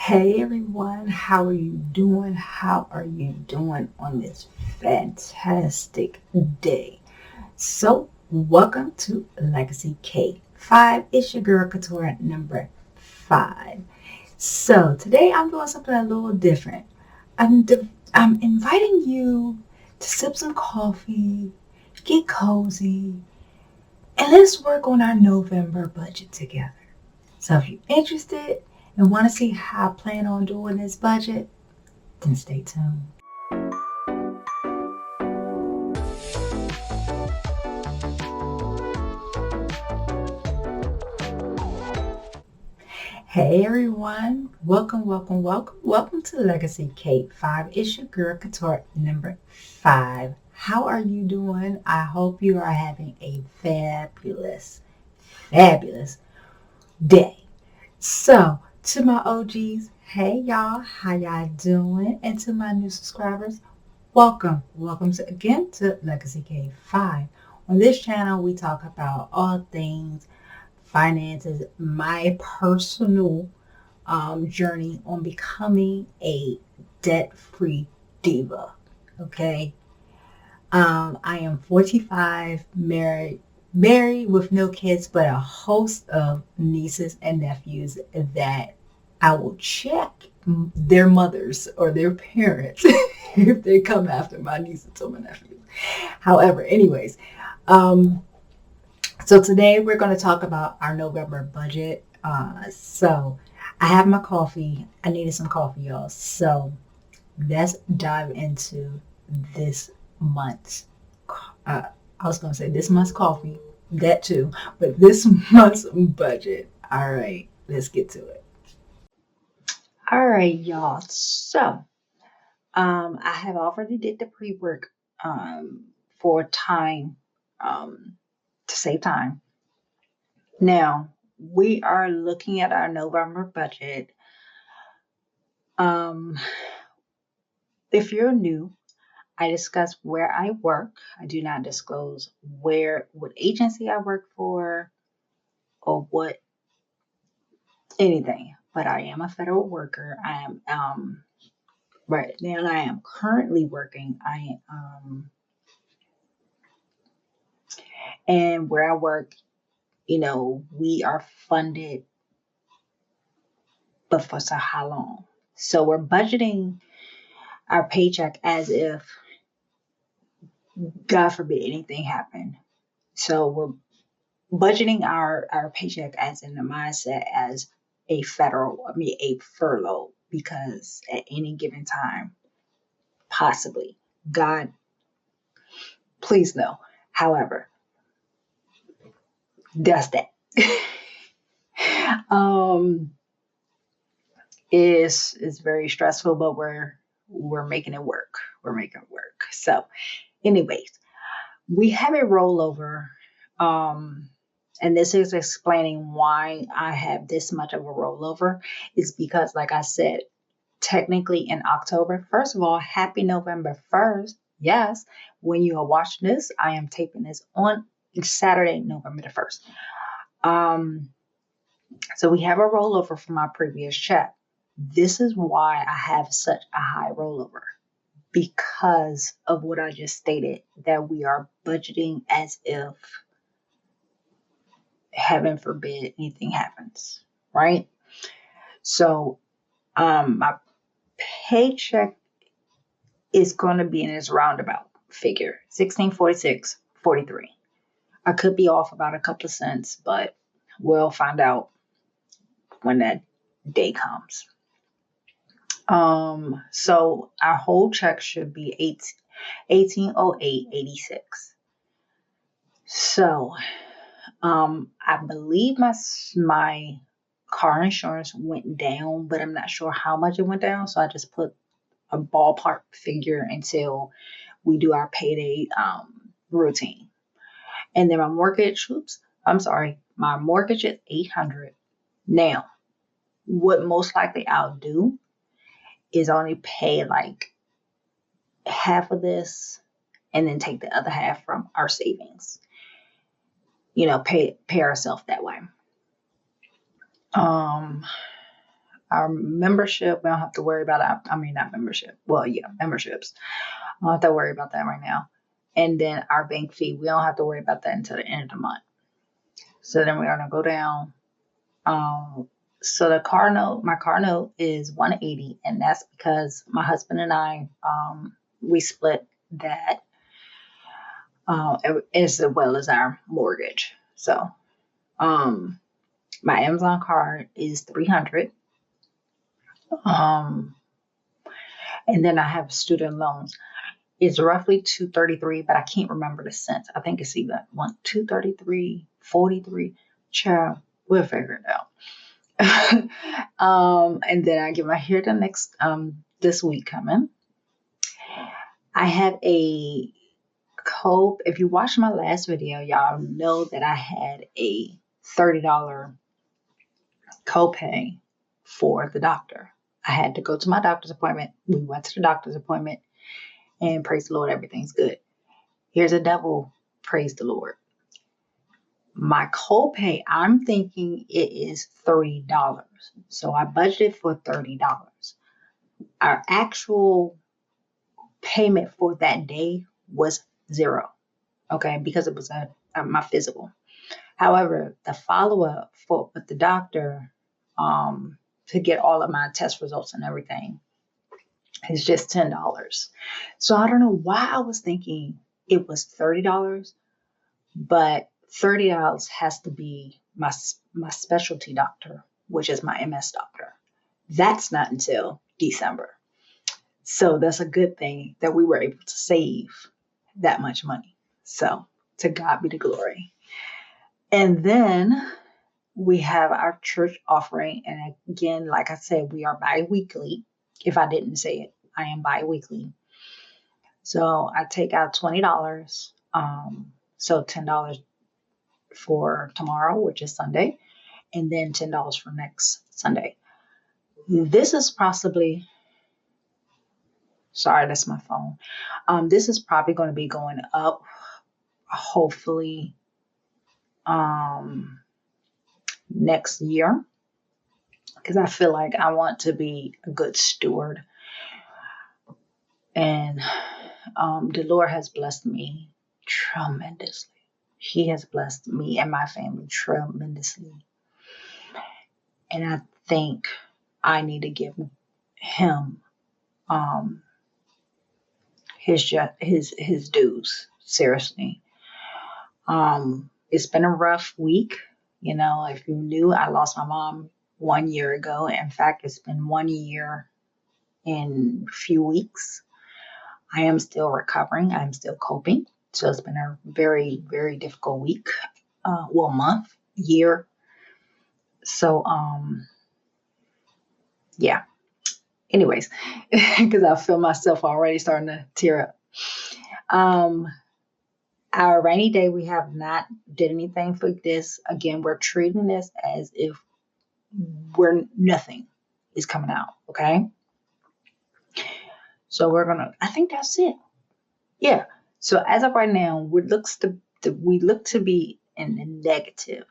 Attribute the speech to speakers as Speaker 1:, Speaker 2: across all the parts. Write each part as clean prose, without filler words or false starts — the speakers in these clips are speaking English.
Speaker 1: Hey everyone, how are you doing? How are you doing on this fantastic day? So, welcome to Legacy K5. It's your girl Couture number 5. So, today I'm doing something a little different. I'm inviting you to sip some coffee, get cozy, and let's work on our November budget together. So if you're interested and want to see how I plan on doing this budget, then stay tuned. Hey everyone, welcome to Legacy Kate 5. It's your girl Couture number 5. How are you doing? I hope you are having a fabulous day. So, to my OGs, hey y'all, how y'all doing? And to my new subscribers, welcome again to Legacy K5. On this channel, we talk about all things finances, my personal journey on becoming a debt-free diva. Okay, I am 45, married with no kids, but a host of nieces and nephews that I will check their mothers or their parents if they come after my nieces or my nephews. However, anyways, um, so today we're going to talk about our November budget. So I have my coffee. I needed some coffee, y'all. So let's dive into this month's. I was going to say this month's coffee, that too, but this month's budget. All right, let's get to it. All right, y'all. So I have already did the pre-work for time to save time. Now we are looking at our November budget. Um, if you're new, I discuss where I work. I do not disclose what agency I work for or what anything. But I am a federal worker. I am right now. I am currently working. And where I work, we are funded, but for so how long? So we're budgeting our paycheck as if, God forbid, anything happened. So we're budgeting our paycheck as in the mindset as a furlough, because at any given time, possibly, God, please no. However, that's that. um, is very stressful, but we're making it work. We're making it work. So, anyways, we have a rollover. And this is explaining why I have this much of a rollover. Is because, like I said, technically in October, first of all, happy November 1st. Yes, when you are watching this, I am taping this on Saturday, November the 1st. So we have a rollover from our previous check. This is why I have such a high rollover, because of what I just stated, that we are budgeting as if, heaven forbid, anything happens, right? So my paycheck is going to be in this roundabout figure, 1646.43. I could be off about a couple of cents, but we'll find out when that day comes. So our whole check should be 1808.86. So I believe my car insurance went down, but I'm not sure how much it went down. So I just put a ballpark figure until we do our payday routine. And then my mortgage is $800. Now, what most likely I'll do is only pay like half of this and then take the other half from our savings. Pay ourselves that way. Our membership, we don't have to worry about it. I mean, not membership. Well, yeah, memberships. I don't have to worry about that right now. And then our bank fee, we don't have to worry about that until the end of the month. So then we're going to go down. So the car note, my car note is $180, and that's because my husband and I, we split that, as well as our mortgage. So, my Amazon card is $300. And then I have student loans. It's roughly $233, but I can't remember the cents. I think it's either $233, $43. Child, we'll figure it out. And then I get my hair done next this week coming. I have a cope. If you watched my last video, y'all know that I had a $30 copay for the doctor. I had to go to my doctor's appointment. We went to the doctor's appointment, and praise the Lord, everything's good. Here's a double praise the Lord. My copay, I'm thinking it is $30. So I budgeted for $30. Our actual payment for that day was $0. Okay, because it was my physical. However, the follow-up with the doctor, to get all of my test results and everything, is just $10. So I don't know why I was thinking it was $30, but $30 has to be my specialty doctor, which is my MS doctor. That's not until December. So that's a good thing that we were able to save that much money. So to God be the glory. And then we have our church offering. And again, like I said, we are bi-weekly. If I didn't say it, I am bi-weekly. So I take out $20. So $10 for tomorrow, which is Sunday, and then $10 for next Sunday. This is possibly, sorry, that's my phone. This is probably going to be going up, hopefully, next year, because I feel like I want to be a good steward. And the Lord has blessed me tremendously. He has blessed me and my family tremendously. And I think I need to give him his dues. Seriously. It's been a rough week. You know, if you knew, I lost my mom 1 year ago. In fact, it's been 1 year in a few weeks. I am still recovering. I'm still coping. So it's been a very, very difficult week. Month, year. So, yeah. Anyways, because I feel myself already starting to tear up. Our rainy day, we have not did anything for this. Again, we're treating this as if nothing is coming out. Okay. So I think that's it. Yeah. So as of right now, we look to be in the negative.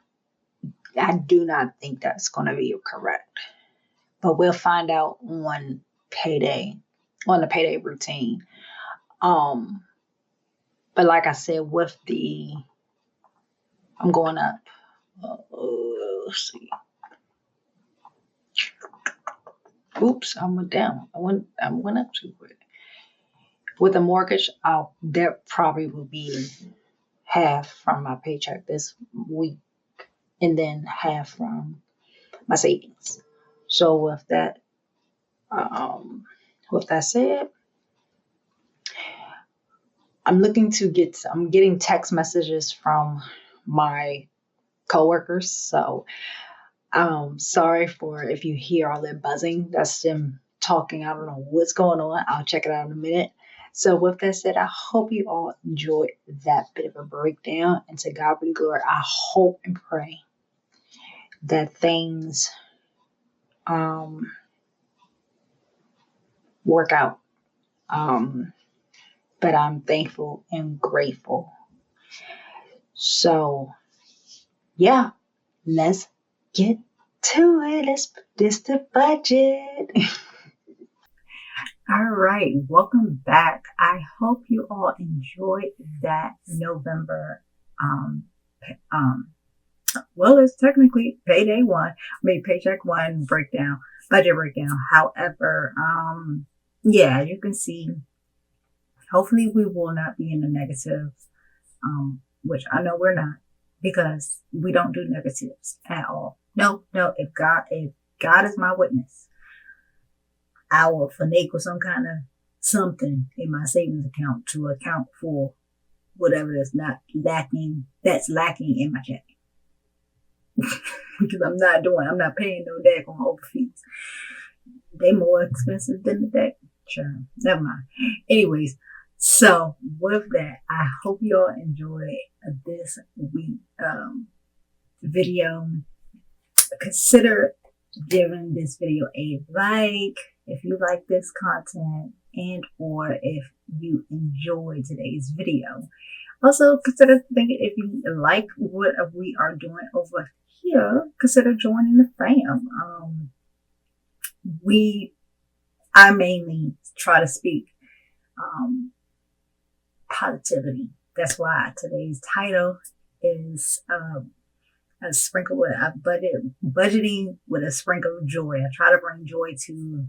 Speaker 1: I do not think that's going to be correct, but we'll find out on the payday routine. But like I said, I'm going up. Let's see. Oops, I went down. I went up too quick. With a mortgage, that probably will be half from my paycheck this week, and then half from my savings. So with that said, I'm getting text messages from my coworkers. So sorry for if you hear all that buzzing. That's them talking. I don't know what's going on. I'll check it out in a minute. So with that said, I hope you all enjoyed that bit of a breakdown. And to God be the glory, I hope and pray that things work out. But I'm thankful and grateful. So, yeah, let's get to it. Let's put this to budget.
Speaker 2: All right, welcome back. I hope you all enjoyed that November. Well, it's technically payday one. Paycheck one breakdown, budget breakdown. However, yeah, you can see. Hopefully, we will not be in the negative. Which I know we're not, because we don't do negatives at all. No. If God is my witness, I will finagle some kind of something in my savings account to account for whatever that's lacking in my check. Because I'm not paying no daggone over fees. They more expensive than the deck. Sure, never mind. Anyways, so with that, I hope y'all enjoy this week video. Consider giving this video a like if you like this content, and or if you enjoy today's video. Also, consider thinking, if you like what we are doing over here, consider joining the fam. I mainly try to speak positivity. That's why today's title is a sprinkle with a budgeting with a sprinkle of joy. I try to bring joy to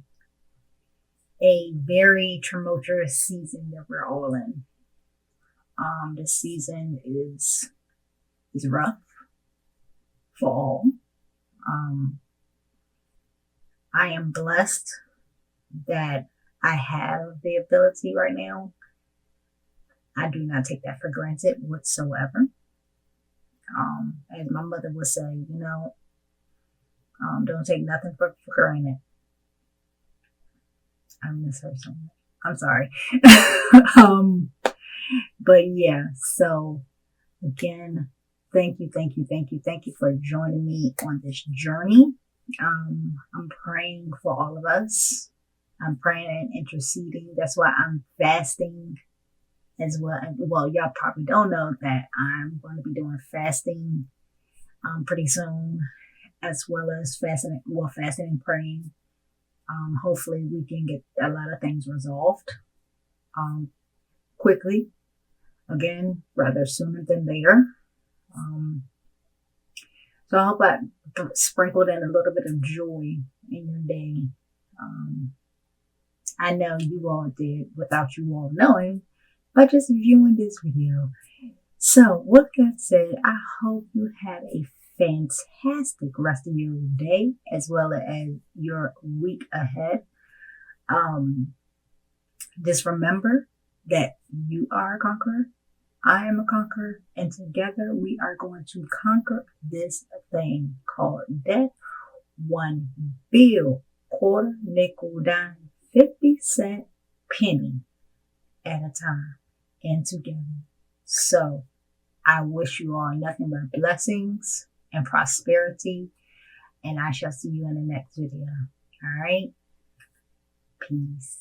Speaker 2: a very tumultuous season that we're all in. This season is rough for all. I am blessed that I have the ability right now. I do not take that for granted whatsoever. As my mother would say, don't take nothing for granted. I miss her so much. I'm sorry. But yeah, so again, thank you for joining me on this journey. I'm praying for all of us. I'm praying and interceding. That's why I'm fasting as well. Well, y'all probably don't know that I'm going to be doing fasting pretty soon, as well as fasting and praying. Hopefully we can get a lot of things resolved quickly. Again, rather sooner than later. So I hope I sprinkled in a little bit of joy in your day. I know you all did without you all knowing, by just viewing this video. So with that said, I hope you have a fantastic rest of your day, as well as your week ahead. Just remember that you are a conqueror. I am a conqueror, and together we are going to conquer this thing called death, one bill, quarter, nickel, dime, 50-cent, penny at a time, and together. So I wish you all nothing but blessings and prosperity, and I shall see you in the next video. All right? Peace.